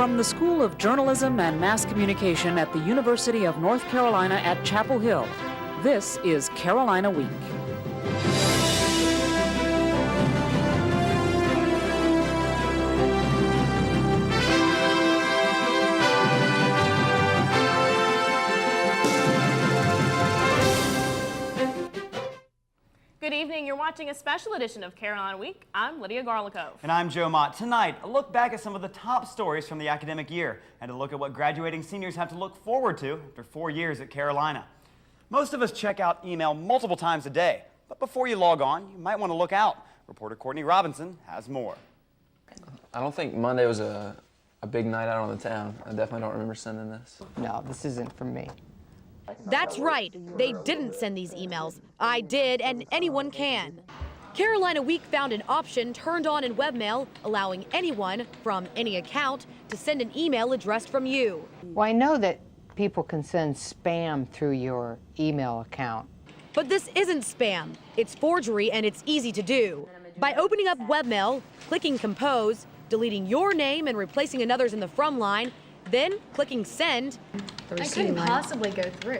From the School of Journalism and Mass Communication at the University of North Carolina at Chapel Hill, this is Carolina Week. Good evening. You're watching a special edition of Carolina Week. I'm Lydia Garlikov. And I'm Joe Mott. Tonight, a look back at some of the top stories from the academic year and a look at what graduating seniors have to look forward to after 4 years at Carolina. Most of us check out email multiple times a day, but before you log on, you might want to look out. Reporter Courtney Robinson has more. I don't think Monday was a big night out on the town. I definitely don't remember sending this. No, this isn't for me. That's right. They didn't send these emails. I did, and anyone can. Carolina Week found an option turned on in webmail, allowing anyone from any account to send an email addressed from you. Well, I know that people can send spam through your email account. But this isn't spam. It's forgery, and it's easy to do. By opening up webmail, clicking compose, deleting your name and replacing another's in the from line, then clicking send. I couldn't possibly go through.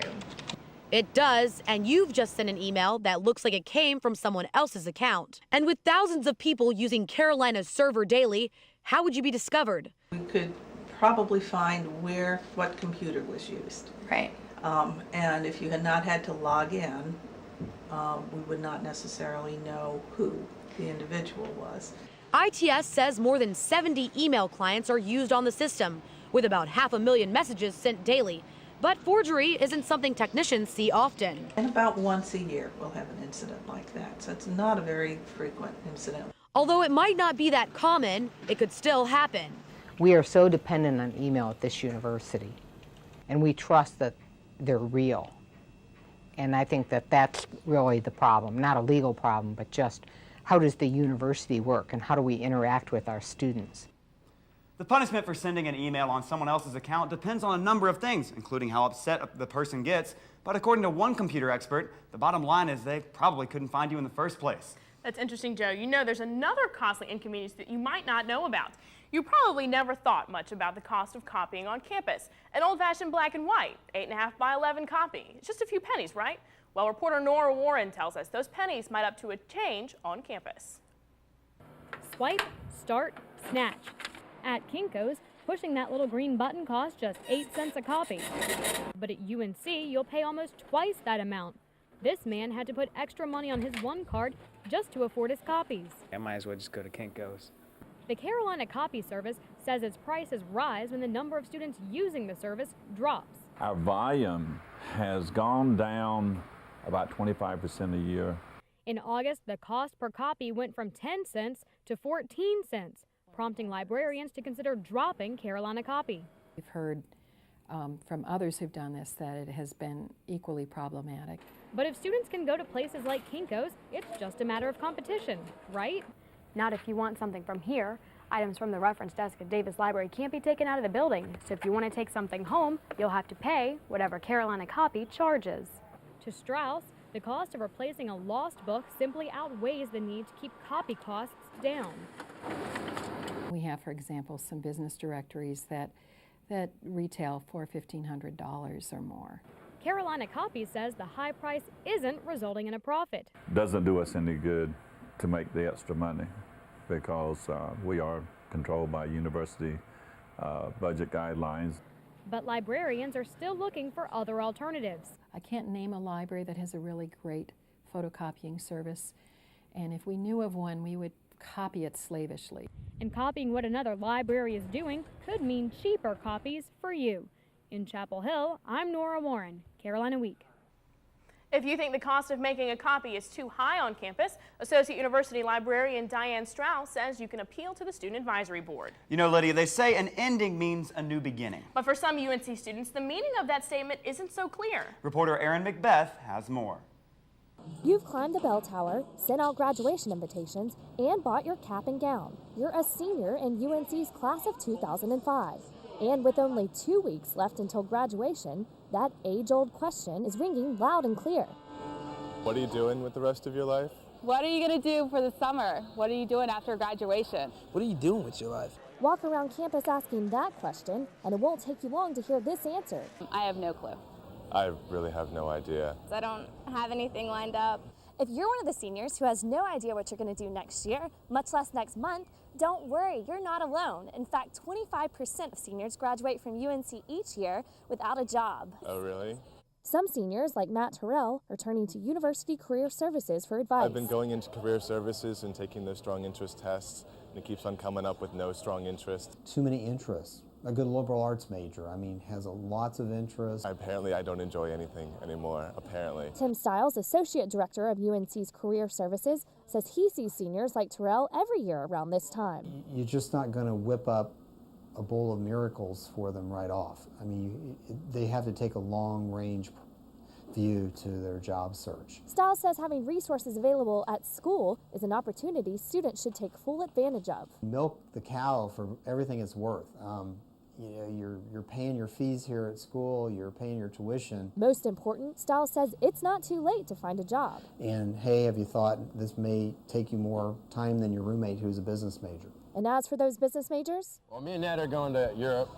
It does, and you've just sent an email that looks like it came from someone else's account. And with thousands of people using Carolina's server daily, how would you be discovered? We could probably find what computer was used. Right. And if you had not had to log in, we would not necessarily know who the individual was. ITS says more than 70 email clients are used on the system, with about 500,000 messages sent daily. But forgery isn't something technicians see often. And about once a year we'll have an incident like that, so it's not a very frequent incident. Although it might not be that common, it could still happen. We are so dependent on email at this university, and we trust that they're real. And I think that that's really the problem, not a legal problem, but just how does the university work and how do we interact with our students? The punishment for sending an email on someone else's account depends on a number of things, including how upset the person gets. But according to one computer expert, the bottom line is they probably couldn't find you in the first place. That's interesting, Joe. You know, there's another costly inconvenience that you might not know about. You probably never thought much about the cost of copying on campus. An old-fashioned black and white, 8.5 by 11 copy. It's just a few pennies, right? Well, reporter Nora Warren tells us those pennies might up to a change on campus. Swipe, start, snatch. At Kinko's, pushing that little green button costs just 8 cents a copy. But at UNC, you'll pay almost twice that amount. This man had to put extra money on his one card just to afford his copies. I might as well just go to Kinko's. The Carolina Copy Service says its prices rise when the number of students using the service drops. Our volume has gone down about 25% a year. In August, the cost per copy went from 10 cents to 14 cents. Prompting librarians to consider dropping Carolina Copy. We've heard from others who've done this that it has been equally problematic. But if students can go to places like Kinko's, it's just a matter of competition, right? Not if you want something from here. Items from the reference desk at Davis Library can't be taken out of the building, so if you want to take something home, you'll have to pay whatever Carolina Copy charges. To Strauss, the cost of replacing a lost book simply outweighs the need to keep copy costs down. We have, for example, some business directories that retail for $1,500 or more. Carolina Copy says the high price isn't resulting in a profit. Doesn't do us any good to make the extra money because we are controlled by university budget guidelines. But librarians are still looking for other alternatives. I can't name a library that has a really great photocopying service, and if we knew of one, we would copy it slavishly. And copying what another library is doing could mean cheaper copies for you. In Chapel Hill, I'm Nora Warren, Carolina Week. If you think the cost of making a copy is too high on campus, Associate University Librarian Diane Strauss says you can appeal to the Student Advisory Board. You know, Lydia, they say an ending means a new beginning. But for some UNC students, the meaning of that statement isn't so clear. Reporter Erin Macbeth has more. You've climbed the bell tower, sent out graduation invitations, and bought your cap and gown. You're a senior in UNC's class of 2005. And with only 2 weeks left until graduation, that age-old question is ringing loud and clear. What are you doing with the rest of your life? What are you going to do for the summer? What are you doing after graduation? What are you doing with your life? Walk around campus asking that question, and it won't take you long to hear this answer. I have no clue. I really have no idea. I don't have anything lined up. If you're one of the seniors who has no idea what you're going to do next year, much less next month, don't worry, you're not alone. In fact, 25% of seniors graduate from UNC each year without a job. Oh, really? Some seniors, like Matt Terrell, are turning to University Career Services for advice. I've been going into career services and taking those strong interest tests, and it keeps on coming up with no strong interest. Too many interests. A good liberal arts major, has lots of interest. Apparently, I don't enjoy anything anymore, apparently. Tim Stiles, Associate Director of UNC's Career Services, says he sees seniors like Terrell every year around this time. You're just not going to whip up a bowl of miracles for them right off. They have to take a long-range view to their job search. Stiles says having resources available at school is an opportunity students should take full advantage of. Milk the cow for everything it's worth. You're paying your fees here at school, you're paying your tuition. Most important, Stiles says it's not too late to find a job. And hey, have you thought this may take you more time than your roommate who's a business major? And as for those business majors? Well, me and Ned are going to Europe,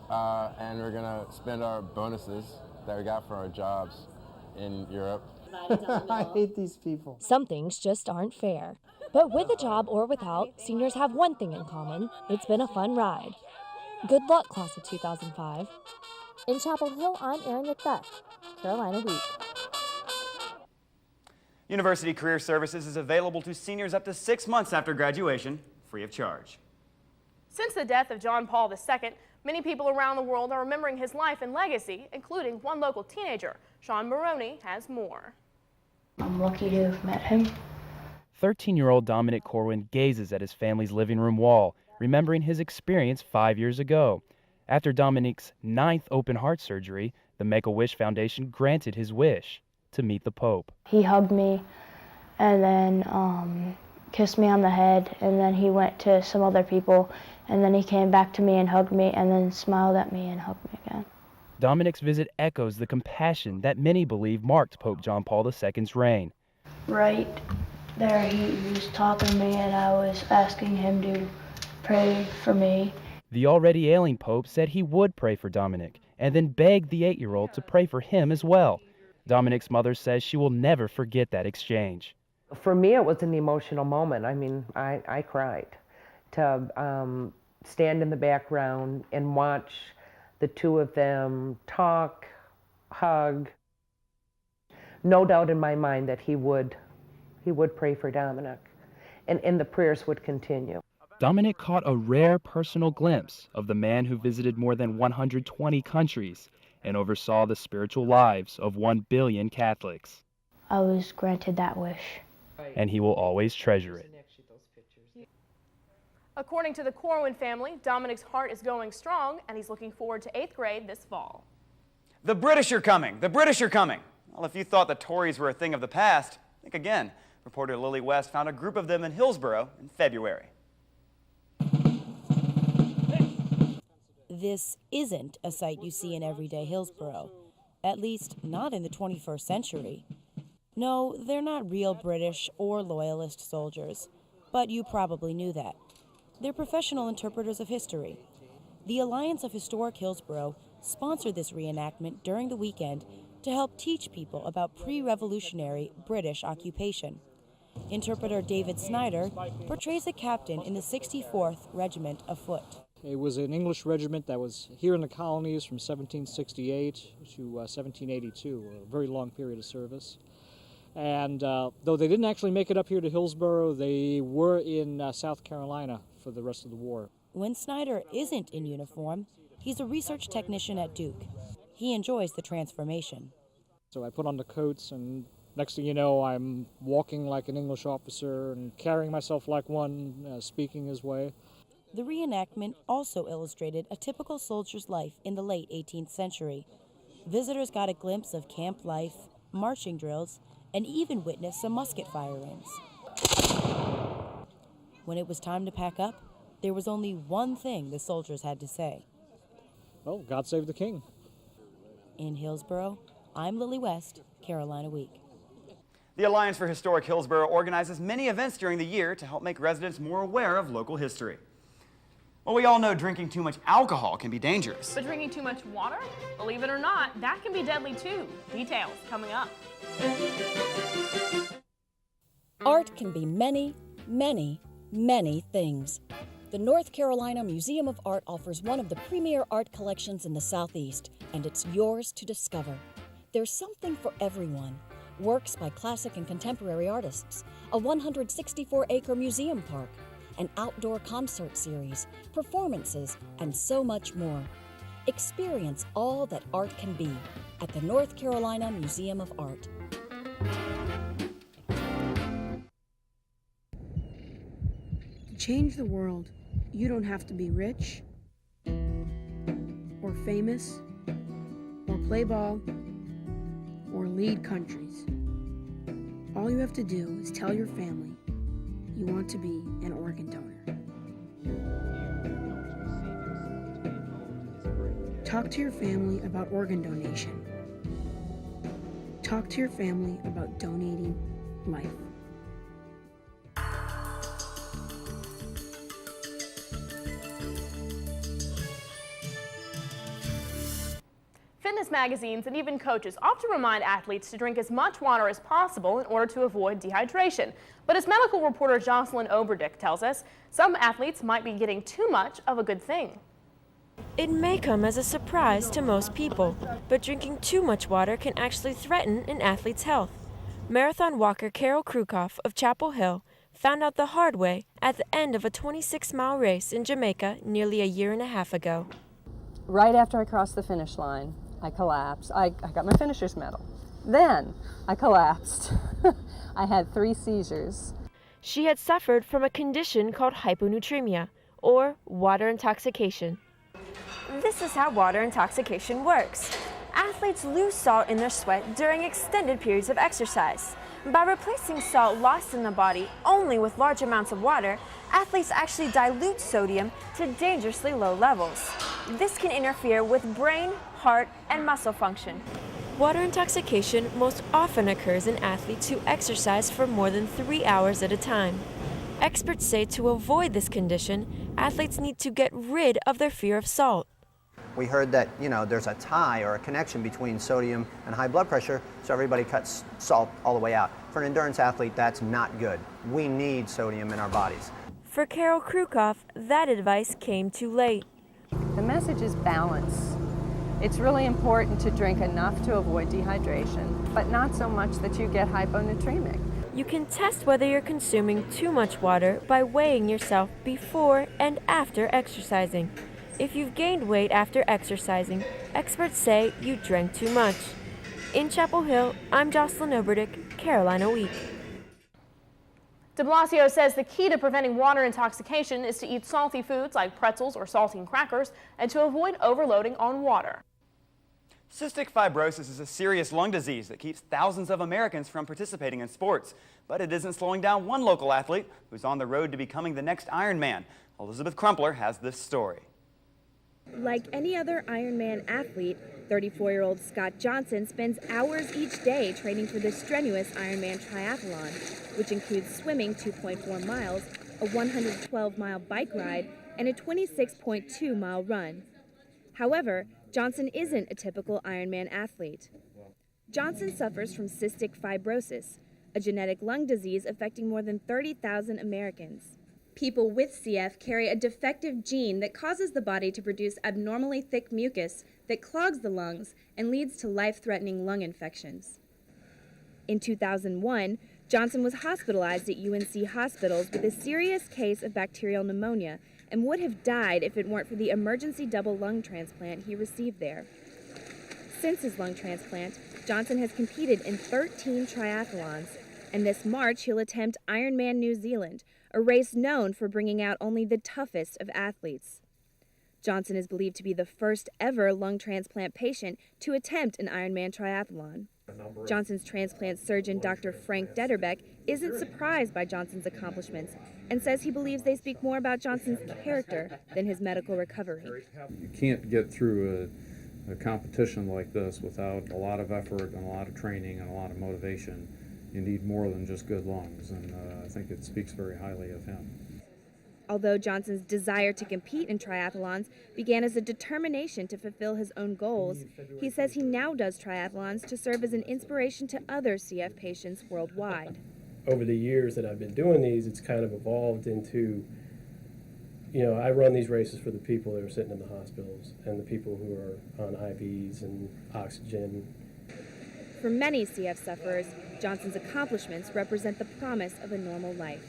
and we're going to spend our bonuses that we got for our jobs in Europe. I hate these people. Some things just aren't fair. But with a job or without, seniors have one thing in common. It's been a fun ride. Good luck, class of 2005. In Chapel Hill, I'm Erin Macbeth, Carolina Week. University Career Services is available to seniors up to 6 months after graduation, free of charge. Since the death of John Paul II, many people around the world are remembering his life and legacy, including one local teenager. Sean Maroney has more. I'm lucky to have met him. 13-year-old Dominic Corwin gazes at his family's living room wall, remembering his experience 5 years ago. After Dominic's 9th open heart surgery, the Make-A-Wish Foundation granted his wish to meet the Pope. He hugged me and then kissed me on the head, and then he went to some other people, and then he came back to me and hugged me and then smiled at me and hugged me again. Dominic's visit echoes the compassion that many believe marked Pope John Paul II's reign. Right there he was talking to me, and I was asking him to pray for me. The already ailing Pope said he would pray for Dominic and then begged the 8-year-old to pray for him as well. Dominic's mother says she will never forget that exchange. For me, it was an emotional moment. I cried. To stand in the background and watch the two of them talk, hug. No doubt in my mind that he would pray for Dominic, and the prayers would continue. Dominic caught a rare personal glimpse of the man who visited more than 120 countries and oversaw the spiritual lives of 1 billion Catholics. I was granted that wish. And he will always treasure it. According to the Corwin family, Dominic's heart is going strong, and he's looking forward to 8th grade this fall. The British are coming! The British are coming! Well, if you thought the Tories were a thing of the past, think again. Reporter Lily West found a group of them in Hillsborough in February. This isn't a sight you see in everyday Hillsborough, at least not in the 21st century. No, they're not real British or Loyalist soldiers, but you probably knew that. They're professional interpreters of history. The Alliance of Historic Hillsborough sponsored this reenactment during the weekend to help teach people about pre-revolutionary British occupation. Interpreter David Snyder portrays a captain in the 64th Regiment of Foot. It was an English regiment that was here in the colonies from 1768 to 1782, a very long period of service. And though they didn't actually make it up here to Hillsborough, they were in South Carolina for the rest of the war. When Snyder isn't in uniform, he's a research technician at Duke. He enjoys the transformation. So I put on the coats, and next thing you know, I'm walking like an English officer and carrying myself like one, speaking his way. The reenactment also illustrated a typical soldier's life in the late 18th century. Visitors got a glimpse of camp life, marching drills, and even witnessed some musket firings. When it was time to pack up, there was only one thing the soldiers had to say. Well, God save the king. In Hillsborough, I'm Lily West, Carolina Week. The Alliance for Historic Hillsborough organizes many events during the year to help make residents more aware of local history. Well, we all know drinking too much alcohol can be dangerous. But drinking too much water? Believe it or not, that can be deadly too. Details coming up. Art can be many, many, many things. The North Carolina Museum of Art offers one of the premier art collections in the Southeast, and it's yours to discover. There's something for everyone. Works by classic and contemporary artists, a 164-acre museum park, an outdoor concert series, performances, and so much more. Experience all that art can be at the North Carolina Museum of Art. To change the world, you don't have to be rich, or famous, or play ball, or lead countries. All you have to do is tell your family you want to be an organ donor. Talk to your family about organ donation. Talk to your family about donating life. Fitness magazines and even coaches often remind athletes to drink as much water as possible in order to avoid dehydration. But as medical reporter Jocelyn Oberdick tells us, some athletes might be getting too much of a good thing. It may come as a surprise to most people, but drinking too much water can actually threaten an athlete's health. Marathon walker Carol Krukoff of Chapel Hill found out the hard way at the end of a 26-mile race in Jamaica nearly a year and a half ago. Right after I crossed the finish line, I collapsed. I got my finisher's medal. Then I collapsed. I had 3 seizures. She had suffered from a condition called hyponatremia, or water intoxication. This is how water intoxication works. Athletes lose salt in their sweat during extended periods of exercise. By replacing salt lost in the body only with large amounts of water, athletes actually dilute sodium to dangerously low levels. This can interfere with brain, heart, and muscle function. Water intoxication most often occurs in athletes who exercise for more than 3 hours at a time. Experts say to avoid this condition, athletes need to get rid of their fear of salt. We heard that, there's a tie or a connection between sodium and high blood pressure, so everybody cuts salt all the way out. For an endurance athlete, that's not good. We need sodium in our bodies. For Carol Krukoff, that advice came too late. The message is balance. It's really important to drink enough to avoid dehydration, but not so much that you get hyponatremic. You can test whether you're consuming too much water by weighing yourself before and after exercising. If you've gained weight after exercising, experts say you drank too much. In Chapel Hill, I'm Jocelyn Oberdick, Carolina Week. De Blasio says the key to preventing water intoxication is to eat salty foods like pretzels or saltine crackers and to avoid overloading on water. Cystic fibrosis is a serious lung disease that keeps thousands of Americans from participating in sports. But it isn't slowing down one local athlete who's on the road to becoming the next Ironman. Elizabeth Crumpler has this story. Like any other Ironman athlete, 34-year-old Scott Johnson spends hours each day training for the strenuous Ironman triathlon, which includes swimming 2.4 miles, a 112-mile bike ride, and a 26.2-mile run. However, Johnson isn't a typical Ironman athlete. Johnson suffers from cystic fibrosis, a genetic lung disease affecting more than 30,000 Americans. People with CF carry a defective gene that causes the body to produce abnormally thick mucus that clogs the lungs and leads to life-threatening lung infections. In 2001, Johnson was hospitalized at UNC hospitals with a serious case of bacterial pneumonia and would have died if it weren't for the emergency double lung transplant he received there. Since his lung transplant, Johnson has competed in 13 triathlons, and this March he'll attempt Ironman New Zealand, a race known for bringing out only the toughest of athletes. Johnson is believed to be the first ever lung transplant patient to attempt an Ironman triathlon. Johnson's transplant surgeon, Dr. Frank Detterbeck, isn't surprised by Johnson's accomplishments and says he believes they speak more about Johnson's character than his medical recovery. You can't get through a competition like this without a lot of effort and a lot of training and a lot of motivation. You need more than just good lungs, and I think it speaks very highly of him. Although Johnson's desire to compete in triathlons began as a determination to fulfill his own goals, he says he now does triathlons to serve as an inspiration to other CF patients worldwide. Over the years that I've been doing these, it's kind of evolved into, I run these races for the people that are sitting in the hospitals and the people who are on IVs and oxygen. For many CF sufferers, Johnson's accomplishments represent the promise of a normal life.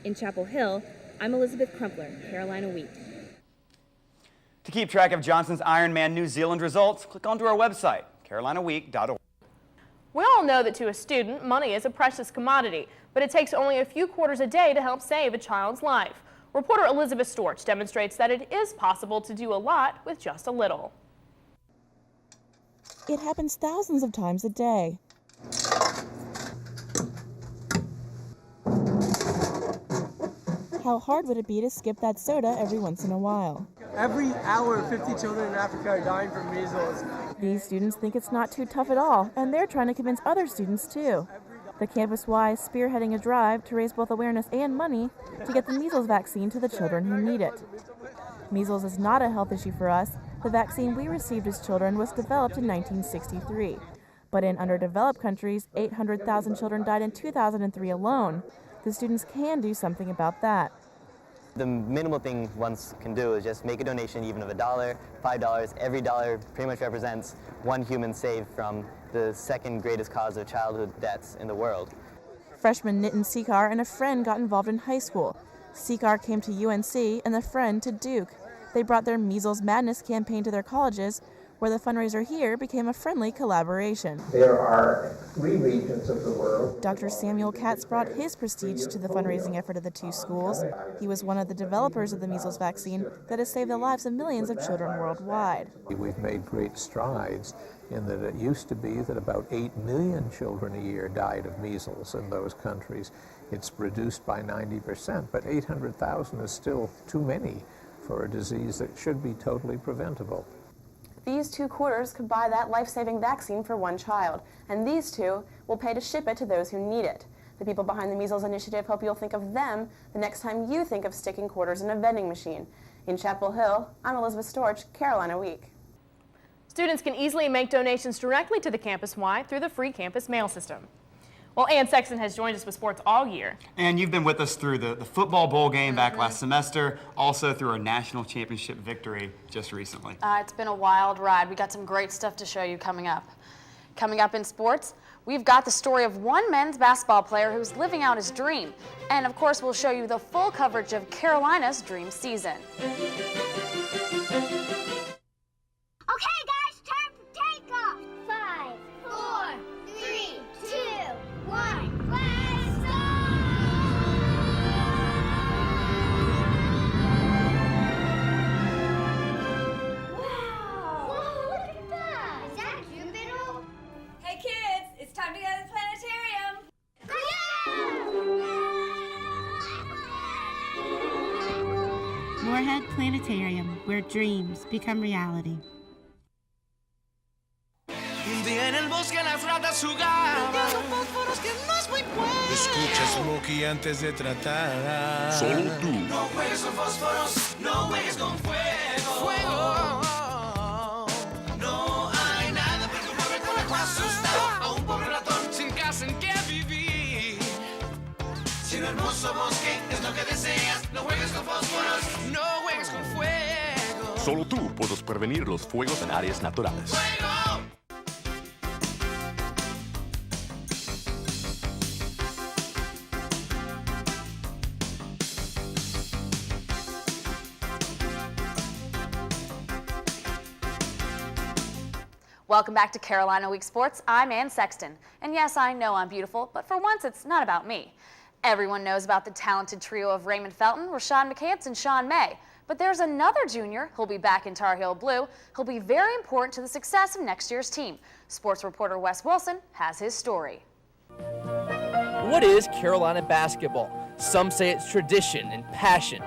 In Chapel Hill, I'm Elizabeth Crumpler, Carolina Week. To keep track of Johnson's Ironman New Zealand results, click onto our website, carolinaweek.org. We all know that to a student, money is a precious commodity, but it takes only a few quarters a day to help save a child's life. Reporter Elizabeth Storch demonstrates that it is possible to do a lot with just a little. It happens thousands of times a day. How hard would it be to skip that soda every once in a while? Every hour, 50 children in Africa are dying from measles. These students think it's not too tough at all, and they're trying to convince other students too. The campus-Y is spearheading a drive to raise both awareness and money to get the measles vaccine to the children who need it. Measles is not a health issue for us. The vaccine we received as children was developed in 1963. But in underdeveloped countries, 800,000 children died in 2003 alone. The students can do something about that. The minimal thing one can do is just make a donation, even of $1, $5. Every dollar pretty much represents one human saved from the second greatest cause of childhood deaths in the world. Freshman Nitin Sikar and a friend got involved in high school. Sikar came to UNC and the friend to Duke. They brought their Measles Madness campaign to their colleges, where the fundraiser here became a friendly collaboration. There are 3 regions of the world. Dr. Samuel Katz brought his prestige to the fundraising effort of the 2 schools. He was one of the developers of the measles vaccine that has saved the lives of millions of children worldwide. We've made great strides in that it used to be that about 8 million children a year died of measles in those countries. It's reduced by 90%, but 800,000 is still too many for a disease that should be totally preventable. These 2 quarters could buy that life-saving vaccine for 1 child, and these 2 will pay to ship it to those who need it. The people behind the Measles Initiative hope you'll think of them the next time you think of sticking quarters in a vending machine. In Chapel Hill, I'm Elizabeth Storch, Carolina Week. Students can easily make donations directly to the campus-Y through the free campus mail system. Well, Ann Sexton has joined us with sports all year. And you've been with us through the football bowl game back last semester, also through our national championship victory just recently. It's been a wild ride. We got some great stuff to show you coming up. Coming up in sports, we've got the story of one men's basketball player who's living out his dream. And of course, we'll show you the full coverage of Carolina's dream season. Okay, guys, time for takeoff. 5, 4, 3, 2, 1. Blast Wow! Whoa, look at that! Is that Jupiter? Hey kids, it's time to go to the planetarium. Moorhead Planetarium, where dreams become reality. Un día en el bosque las ratas jugaban. Fósforos que no es muy bueno. Escucha Smokey antes de tratar. Solo tú. No juegues con fósforos, no juegues con fuego. Fuego. No hay nada para que mueve con agua asustado a un pobre ratón sin casa en que vivir. Si un hermoso bosque es lo que deseas, no juegues con fósforos, no juegues con fuego. Solo tú puedes prevenir los fuegos en áreas naturales. ¡Fuego! Welcome back to Carolina Week Sports. I'm Ann Sexton. And yes, I know I'm beautiful, but for once it's not about me. Everyone knows about the talented trio of Raymond Felton, Rashawn McCants, and Sean May. But there's another junior who'll be back in Tar Heel Blue who'll be very important to the success of next year's team. Sports reporter Wes Wilson has his story. What is Carolina basketball? Some say it's tradition and passion.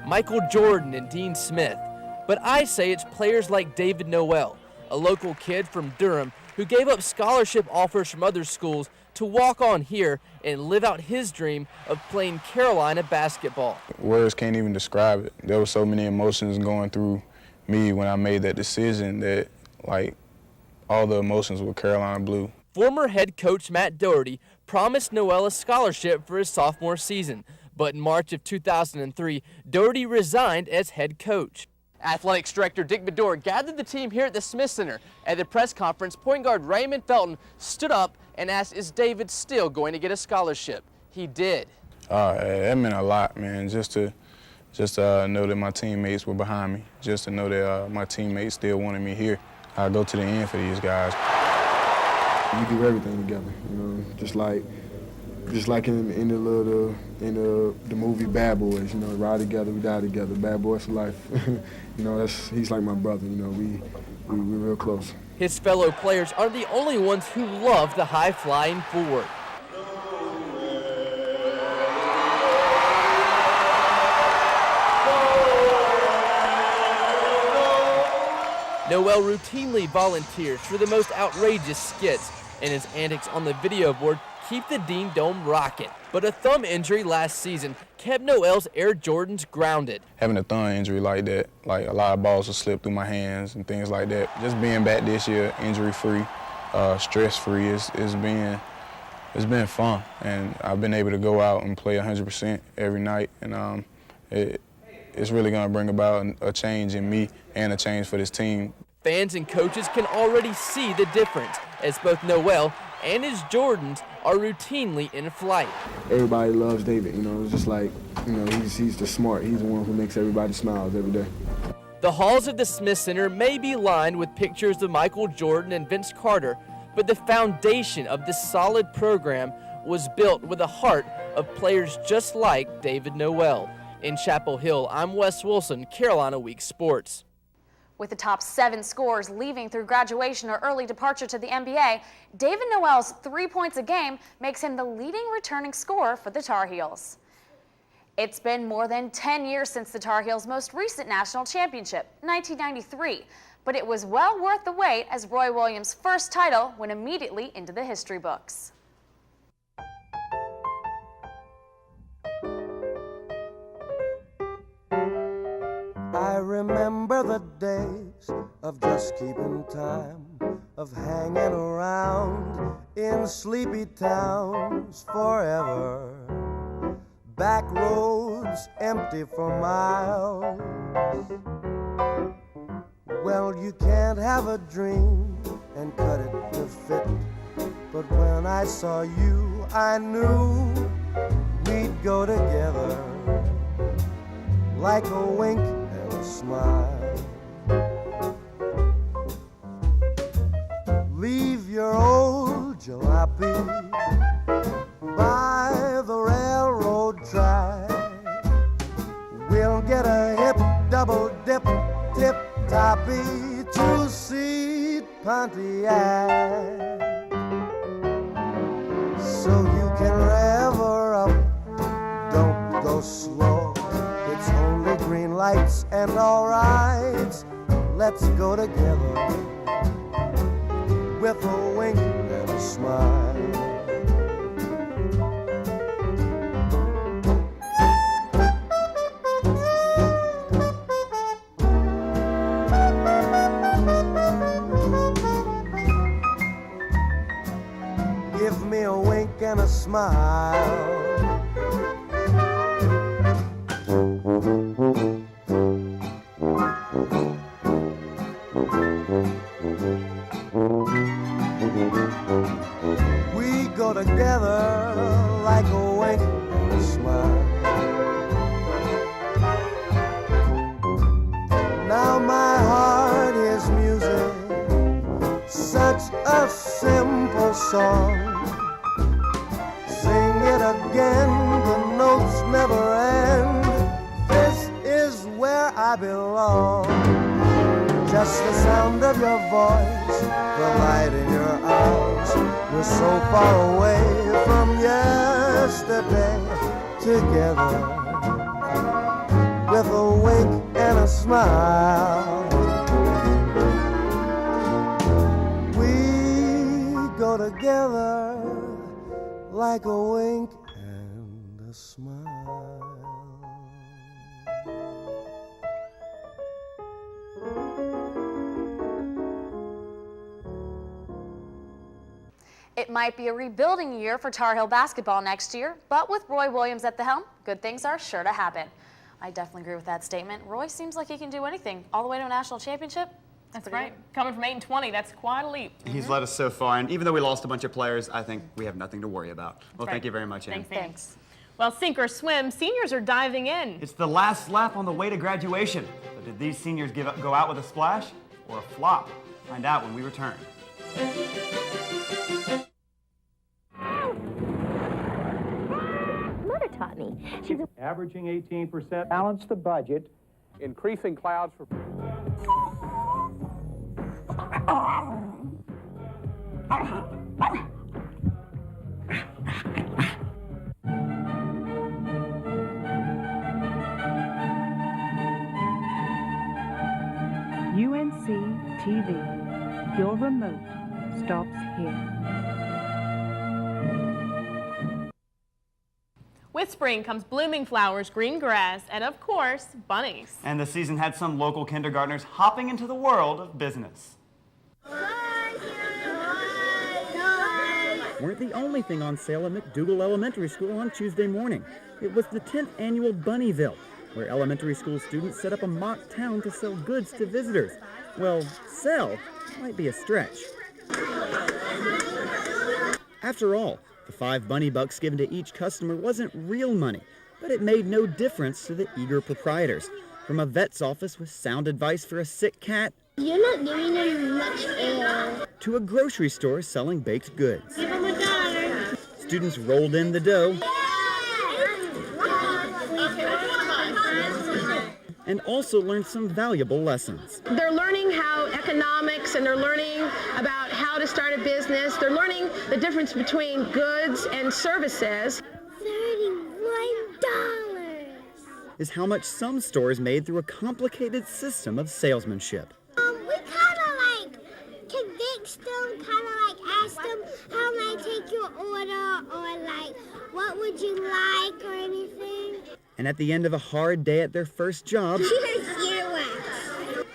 Michael Jordan and Dean Smith. But I say it's players like David Noel, a local kid from Durham who gave up scholarship offers from other schools to walk on here and live out his dream of playing Carolina basketball. Words can't even describe it. There were so many emotions going through me when I made that decision that, like, all the emotions were Carolina blue. Former head coach Matt Doherty promised Noel a scholarship for his sophomore season, but in March of 2003, Doherty resigned as head coach. Athletics director Dick Bedore gathered the team here at the Smith Center. At the press conference, point guard Raymond Felton stood up and asked, is David still going to get a scholarship? He did. That meant a lot, man, just to know that my teammates were behind me, just to know that my teammates still wanted me here. I go to the end for these guys. We do everything together, you know, just like in the movie Bad Boys, you know, ride together, we die together, bad boys for life. You know, he's like my brother, you know, we're real close. His fellow players are the only ones who love the high-flying forward. Noel routinely volunteers for the most outrageous skits, and his antics on the video board keep the Dean Dome rocking. But a thumb injury last season kept Noel's Air Jordans grounded. Having a thumb injury like that, like a lot of balls will slip through my hands and things like that. Just being back this year, injury-free, stress-free, it's been fun. And I've been able to go out and play 100% every night, and it's really going to bring about a change in me and a change for this team. Fans and coaches can already see the difference as both Noel and his Jordans are routinely in flight. Everybody loves David, you know, it's just like, you know, he's the smart, he's the one who makes everybody smile every day. The halls of the Smith Center may be lined with pictures of Michael Jordan and Vince Carter, but the foundation of this solid program was built with the heart of players just like David Noel. In Chapel Hill, I'm Wes Wilson, Carolina Week Sports. With the top 7 scorers leaving through graduation or early departure to the NBA, David Noel's 3 points a game makes him the leading returning scorer for the Tar Heels. It's been more than 10 years since the Tar Heels' most recent national championship, 1993, but it was well worth the wait as Roy Williams' first title went immediately into the history books. I remember the days of just keeping time, of hanging around in sleepy towns forever. Back roads empty for miles. Well, you can't have a dream and cut it to fit, but when I saw you, I knew we'd go together like a wink and a smile. Leave your old jalopy by the railroad track. We'll get a hip double dip tip-toppy two-seat Pontiac, so you can rev her up. Don't go slow, it's only green lights and all rights. Let's go together with a wink and a smile. Give me a wink and a smile. We go together like a wink and a smile. Now my heart is music, such a simple song. Sing it again, the notes never end. This is where I belong. Just the sound of your voice, the light in your eyes. We're so far away from yesterday, together with a wink and a smile. We go together like a wink and a smile. It might be a rebuilding year for Tar Heel basketball next year, but with Roy Williams at the helm, good things are sure to happen. I definitely agree with that statement. Roy seems like he can do anything, all the way to a national championship. That's right. Coming from 8-20, that's quite a leap. He's led us so far, and even though we lost a bunch of players, I think we have nothing to worry about. Well, right. Thank you very much, Ann. Thanks. Well, sink or swim, seniors are diving in. It's the last lap on the way to graduation. But did these seniors go out with a splash or a flop? Find out when we return. Mother taught me. She's averaging 18%. Balance the budget. Increasing clouds for... UNC TV. Your remote stops here. With spring comes blooming flowers, green grass, and of course, bunnies. And the season had some local kindergartners hopping into the world of business. Weren't the only thing on sale at McDougal Elementary School on Tuesday morning. It was the 10th annual Bunnyville, where elementary school students set up a mock town to sell goods to visitors. Well, sell might be a stretch. After all, the $5 bunny bucks given to each customer wasn't real money, but it made no difference to the eager proprietors. From a vet's office with sound advice for a sick cat, You're not giving them much air. to a grocery store selling baked goods. Give them $1. Students rolled in the dough and also learned some valuable lessons. They're learning how economics, and they're learning about how to start a business. They're learning the difference between goods and services. $31 is how much some stores made through a complicated system of salesmanship. We kind of like convinced them, kind of like asked them, how may I take your order, or like, what would you like, or anything. And at the end of a hard day at their first job,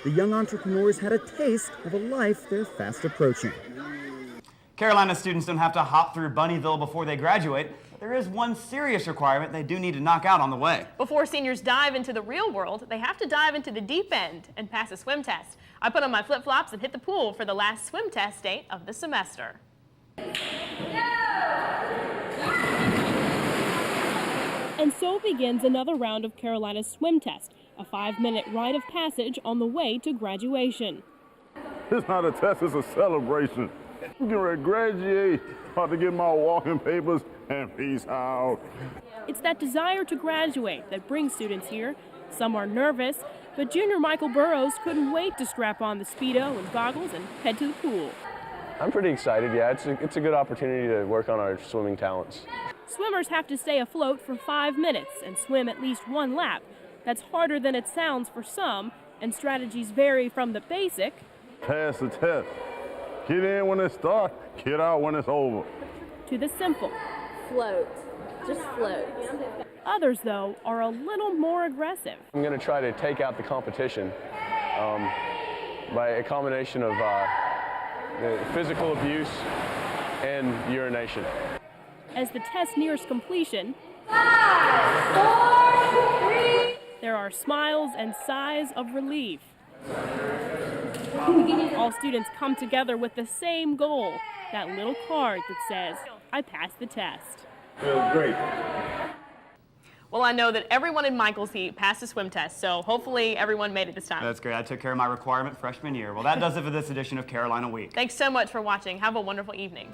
the young entrepreneurs had a taste of a life they're fast approaching. Carolina students don't have to hop through Bunnyville before they graduate, but there is one serious requirement they do need to knock out on the way. Before seniors dive into the real world, they have to dive into the deep end and pass a swim test. I put on my flip-flops and hit the pool for the last swim test date of the semester. And so begins another round of Carolina's swim test, a 5-minute rite of passage on the way to graduation. It's not a test, it's a celebration. I'm getting ready to graduate, about to get my walking papers, and peace out. It's that desire to graduate that brings students here. Some are nervous, but junior Michael Burrows couldn't wait to strap on the Speedo and goggles and head to the pool. I'm pretty excited, yeah. It's a good opportunity to work on our swimming talents. Swimmers have to stay afloat for 5 minutes and swim at least 1 lap. That's harder than it sounds for some, and strategies vary from the basic. Pass the test. Get in when it starts, get out when it's over. To the simple. Float. Just float. Others, though, are a little more aggressive. I'm going to try to take out the competition by a combination of physical abuse and urination. As the test nears completion, 5, 4, 3. There are smiles and sighs of relief. All students come together with the same goal, that little card that says, I passed the test. Feels great. Well, I know that everyone in Michael's heat passed the swim test, so hopefully everyone made it this time. That's great. I took care of my requirement freshman year. Well, that does it for this edition of Carolina Week. Thanks so much for watching. Have a wonderful evening.